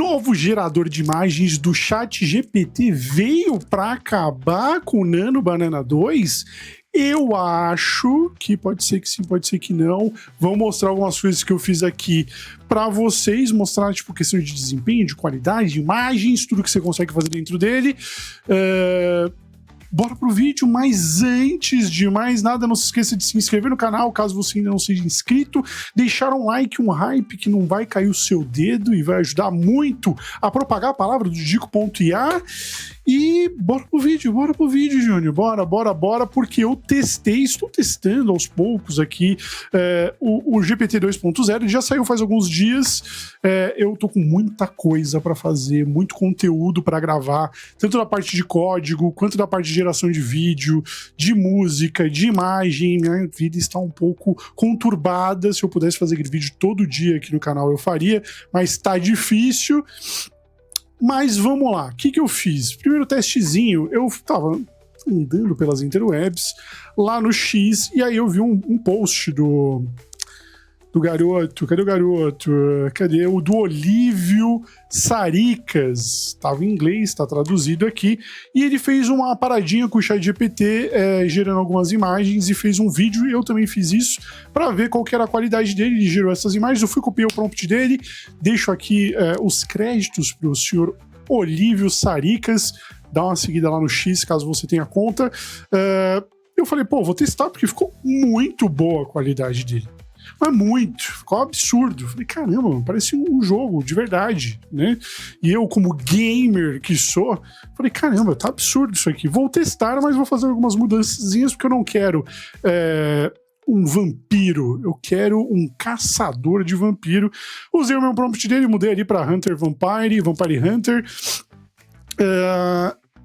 novo gerador de imagens do ChatGPT veio para acabar com o Nano Banana 2? Eu acho que pode ser que sim, pode ser que não. Vou mostrar algumas coisas que eu fiz aqui para vocês, mostrar tipo questão de desempenho, de qualidade, de imagens, tudo que você consegue fazer dentro dele. Bora pro vídeo, mas antes de mais nada, não se esqueça de se inscrever no canal, caso você ainda não seja inscrito, deixar um like, um hype que não vai cair o seu dedo e vai ajudar muito a propagar a palavra do Dico.ia. E bora pro vídeo, Júnior, bora, porque eu estou testando aos poucos aqui o GPT 2.0, ele já saiu faz alguns dias, eu tô com muita coisa para fazer, muito conteúdo para gravar, tanto da parte de código, quanto da parte de geração de vídeo, de música, de imagem. Minha vida está um pouco conturbada, se eu pudesse fazer aquele vídeo todo dia aqui no canal eu faria, mas tá difícil. Mas vamos lá, o que eu fiz? Primeiro testezinho, eu tava andando pelas interwebs lá no X, e aí eu vi um post do garoto, cadê o garoto? Cadê o do Olívio Saricas? Tava em inglês, tá traduzido aqui, e ele fez uma paradinha com o ChatGPT, gerando algumas imagens, e fez um vídeo, e eu também fiz isso, para ver qual que era a qualidade dele. Ele gerou essas imagens, eu fui copiar o prompt dele, deixo aqui os créditos pro senhor Olívio Saricas, dá uma seguida lá no X, caso você tenha conta. Eu falei, pô, vou testar, porque ficou muito boa a qualidade dele. Mas muito, ficou absurdo. Falei, caramba, parece um jogo de verdade, né? E eu, como gamer que sou, falei, caramba, tá absurdo isso aqui. Vou testar, mas vou fazer algumas mudançazinhas, porque eu não quero um vampiro, eu quero um caçador de vampiro. Usei o meu prompt dele, mudei ali pra Hunter Vampire Hunter.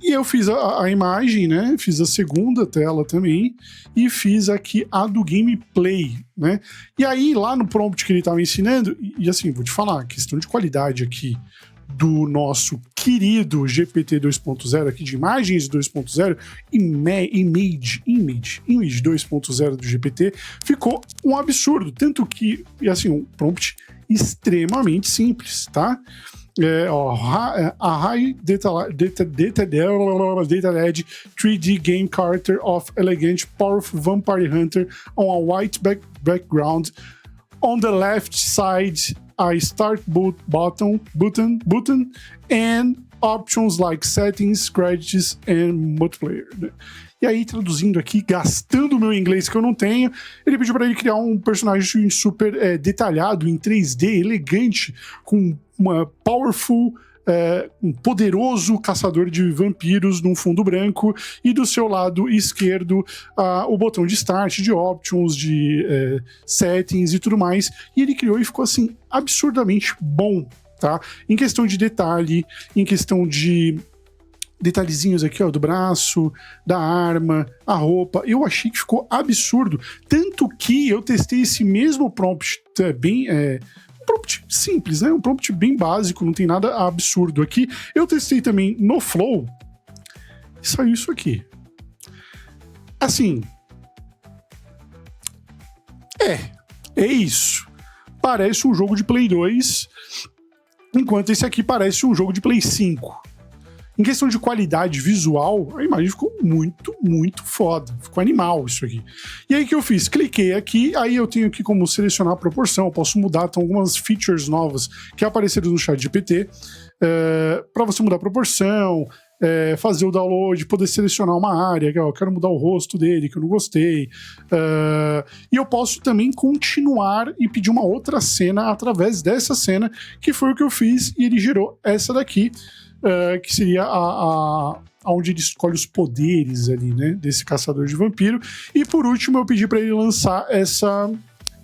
E eu fiz a imagem, né? Fiz a segunda tela também, e fiz aqui a do gameplay, né? E aí, lá no prompt que ele estava ensinando, e assim, vou te falar, a questão de qualidade aqui do nosso querido GPT 2.0 aqui, de imagens 2.0, Image 2.0 do GPT, ficou um absurdo, tanto que, e assim, um prompt extremamente simples, tá? A High Data LED 3D Game Character of Elegant Powerful Vampire Hunter on a white background. On the left side, a Start button and options like Settings, Credits and Multiplayer. E aí, traduzindo aqui, gastando o meu inglês que eu não tenho, ele pediu para ele criar um personagem super detalhado, em 3D, elegante, com uma powerful, um poderoso caçador de vampiros num fundo branco, e do seu lado esquerdo o botão de start, de options, de settings e tudo mais. E ele criou e ficou assim absurdamente bom, tá? Em questão de detalhe, em questão de detalhezinhos aqui, ó, do braço, da arma, a roupa, eu achei que ficou absurdo, tanto que eu testei esse mesmo prompt um prompt simples, né, um prompt bem básico, não tem nada absurdo aqui. Eu testei também no Flow e saiu isso aqui. Assim, é isso, parece um jogo de Play 2, enquanto esse aqui parece um jogo de Play 5. Em questão de qualidade visual, a imagem ficou muito, muito foda. Ficou animal isso aqui. E aí o que eu fiz? Cliquei aqui, aí eu tenho aqui como selecionar a proporção, eu posso mudar, tem algumas features novas que apareceram no ChatGPT, para você mudar a proporção, fazer o download, poder selecionar uma área, que eu quero mudar o rosto dele, que eu não gostei. E eu posso também continuar e pedir uma outra cena através dessa cena, que foi o que eu fiz, e ele gerou essa daqui, que seria onde ele escolhe os poderes ali, né, desse caçador de vampiro. E por último eu pedi para ele lançar essa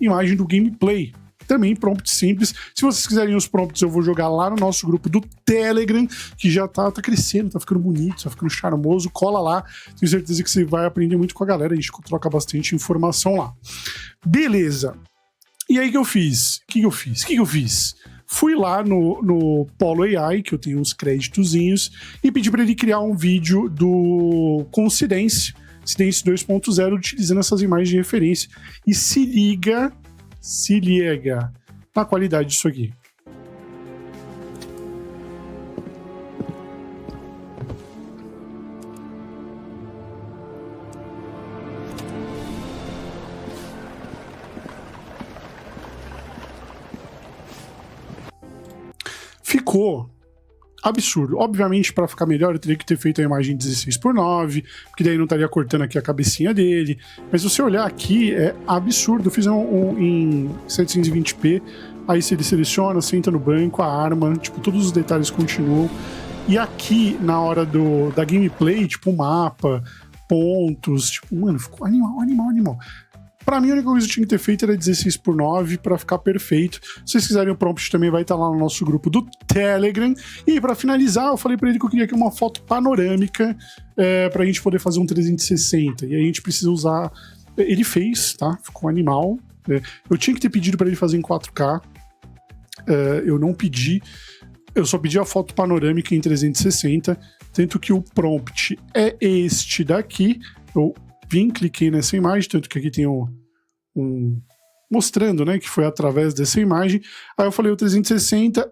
imagem do gameplay, também prompt simples. Se vocês quiserem os prompts, eu vou jogar lá no nosso grupo do Telegram, que já tá crescendo, tá ficando bonito, tá ficando charmoso. Cola lá, tenho certeza que você vai aprender muito com a galera, a gente troca bastante informação lá. Beleza. E aí o que eu fiz? Fui lá no Polo AI, que eu tenho uns créditozinhos, e pedi para ele criar um vídeo com Sidence 2.0, utilizando essas imagens de referência. E se liga na qualidade disso aqui. ficou absurdo. Obviamente, para ficar melhor, eu teria que ter feito a imagem 16:9, porque daí não estaria cortando aqui a cabecinha dele. Mas se você olhar aqui, é absurdo. Eu fiz em 720p, aí você seleciona, senta no banco, a arma, tipo, todos os detalhes continuam. E aqui, na hora da gameplay, tipo, o mapa, pontos, tipo, mano, ficou animal. Pra mim, a única coisa que eu tinha que ter feito era 16:9 pra ficar perfeito. Se vocês quiserem, o prompt também vai estar lá no nosso grupo do Telegram. E pra finalizar, eu falei pra ele que eu queria aqui uma foto panorâmica pra gente poder fazer um 360. E aí a gente precisa usar... Ele fez, tá? Ficou animal. Eu tinha que ter pedido pra ele fazer em 4K. Eu não pedi. Eu só pedi a foto panorâmica em 360. Tanto que o prompt é este daqui. Eu cliquei nessa imagem, tanto que aqui tem mostrando, né, que foi através dessa imagem. Aí eu falei o 360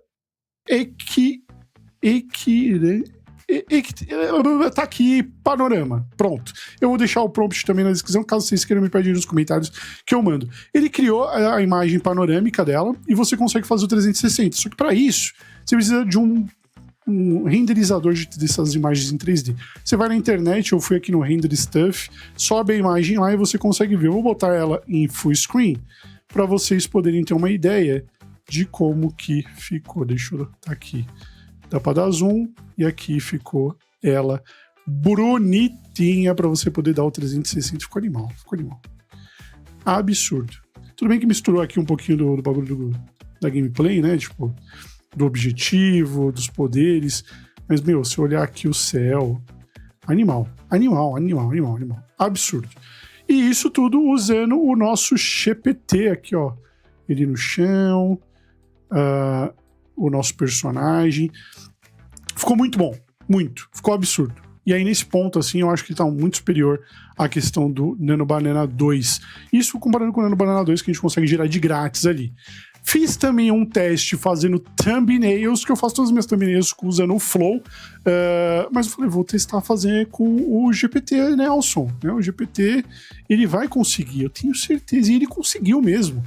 tá aqui, panorama, pronto. Eu vou deixar o prompt também na descrição, caso vocês queiram me pedir nos comentários que eu mando. Ele criou a imagem panorâmica dela e você consegue fazer o 360, só que para isso você precisa de um renderizador dessas imagens em 3D. Você vai na internet, eu fui aqui no Render Stuff, sobe a imagem lá e você consegue ver. Eu vou botar ela em full screen para vocês poderem ter uma ideia de como que ficou. Deixa eu tá aqui. Dá para dar zoom e aqui ficou ela bonitinha para você poder dar o 360. Ficou animal. Absurdo. Tudo bem que misturou aqui um pouquinho do bagulho da gameplay, né? Tipo, do objetivo, dos poderes, mas, meu, se olhar aqui o céu, animal, absurdo. E isso tudo usando o nosso GPT aqui, ó, ele no chão, o nosso personagem, ficou muito bom, ficou absurdo. E aí, nesse ponto, assim, eu acho que ele tá muito superior à questão do Nano Banana 2. Isso comparando com o Nano Banana 2, que a gente consegue gerar de grátis ali. Fiz também um teste fazendo thumbnails, que eu faço todas as minhas thumbnails usando o Flow, mas eu falei, vou testar fazer com o GPT Nelson, né? O GPT, ele vai conseguir, eu tenho certeza, e ele conseguiu mesmo.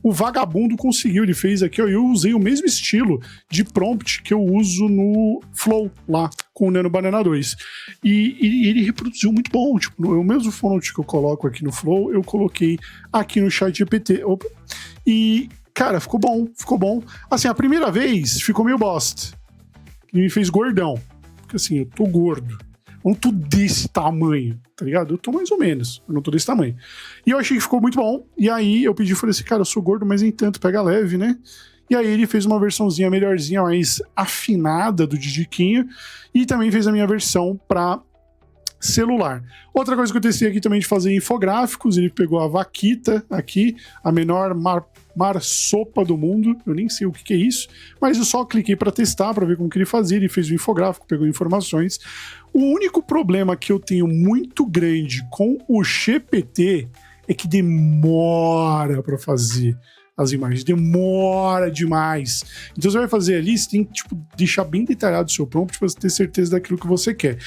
O vagabundo conseguiu, ele fez aqui, ó, eu usei o mesmo estilo de prompt que eu uso no Flow, lá, com o Nano Banana 2. E ele reproduziu muito bom, tipo, o mesmo prompt que eu coloco aqui no Flow, eu coloquei aqui no ChatGPT. E, cara, ficou bom. Assim, a primeira vez ficou meio bosta. E me fez gordão. Porque assim, eu tô gordo. Eu não tô desse tamanho, tá ligado? Eu tô mais ou menos, eu não tô desse tamanho. E eu achei que ficou muito bom. E aí eu pedi, falei assim, cara, eu sou gordo, mas nem tanto, pega leve, né? E aí ele fez uma versãozinha melhorzinha, mais afinada do Didiquinho. E também fez a minha versão pra celular. Outra coisa que eu testei aqui também de fazer infográficos, ele pegou a vaquita aqui, a menor marsopa do mundo, eu nem sei o que é isso, mas eu só cliquei para testar, para ver como que ele fazia, ele fez o infográfico, pegou informações. O único problema que eu tenho muito grande com o GPT é que demora para fazer as imagens, demora demais. Então você vai fazer ali, você tem que tipo, deixar bem detalhado o seu prompt para você ter certeza daquilo que você quer.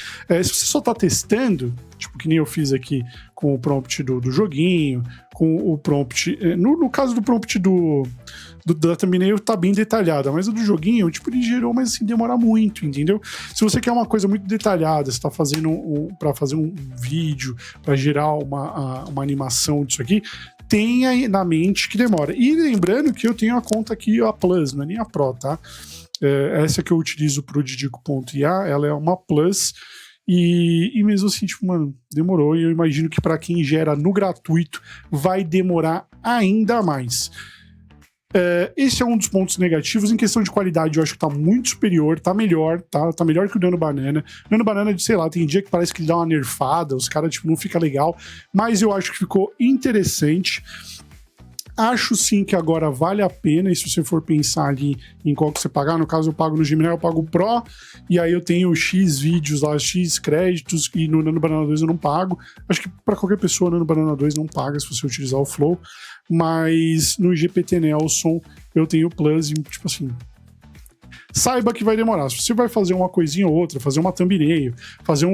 Se você só tá testando, tipo que nem eu fiz aqui com o prompt do joguinho, com o prompt... No caso do prompt da thumbnail tá bem detalhada, mas o do joguinho, tipo, ele gerou, mas assim, demora muito, entendeu? Se você quer uma coisa muito detalhada, você tá fazendo para fazer um vídeo, para gerar uma animação disso aqui, tenha na mente que demora. E lembrando que eu tenho a conta aqui, a Plus, não é nem a Pro, tá? Essa que eu utilizo pro Didico.ia, ela é uma Plus, e mesmo assim, tipo, mano, demorou, e eu imagino que para quem gera no gratuito vai demorar ainda mais. Esse é um dos pontos negativos. Em questão de qualidade, eu acho que tá muito superior, tá melhor, tá melhor que o Nano Banana. O Nano Banana, sei lá, tem dia que parece que ele dá uma nerfada, os caras, tipo, não fica legal, mas eu acho que ficou interessante. Acho sim que agora vale a pena, e se você for pensar ali em qual que você pagar, no caso eu pago no Gemini, eu pago o Pro, e aí eu tenho X vídeos lá, X créditos, e no Nano Banana 2 eu não pago. Acho que para qualquer pessoa, no Nano Banana 2 não paga se você utilizar o Flow, mas no GPT Nelson eu tenho o Plus, e tipo assim, saiba que vai demorar. Se você vai fazer uma coisinha ou outra, fazer uma thumbnail, fazer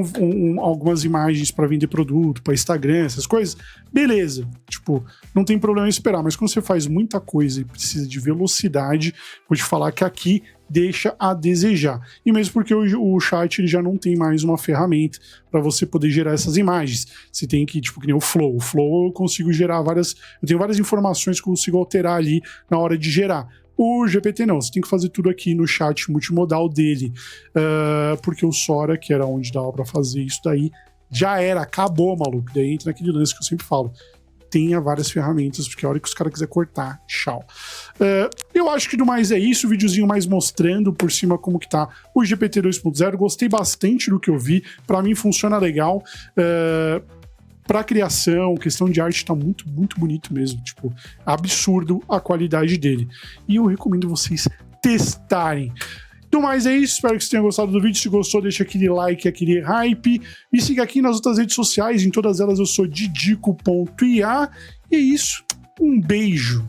algumas imagens para vender produto, para Instagram, essas coisas, beleza. Tipo, não tem problema em esperar. Mas quando você faz muita coisa e precisa de velocidade, vou te falar que aqui deixa a desejar. E mesmo porque o chat ele já não tem mais uma ferramenta para você poder gerar essas imagens. Você tem que, tipo, que nem o Flow. O Flow eu consigo gerar eu tenho várias informações que eu consigo alterar ali na hora de gerar. O GPT não, você tem que fazer tudo aqui no chat multimodal dele, porque o Sora, que era onde dava para fazer isso daí, já era, acabou, maluco. Daí entra naquele lance que eu sempre falo. Tenha várias ferramentas, porque a hora que os caras quiserem cortar, tchau. Eu acho que do mais é isso, o videozinho mais mostrando por cima como que tá o GPT 2.0. Gostei bastante do que eu vi, pra mim funciona legal. Pra criação, questão de arte, tá muito, muito bonito mesmo. Tipo, absurdo a qualidade dele. E eu recomendo vocês testarem. Então, mais é isso. Espero que vocês tenham gostado do vídeo. Se gostou, deixa aquele like, aquele hype. Me siga aqui nas outras redes sociais. Em todas elas eu sou didico.ia. E é isso. Um beijo.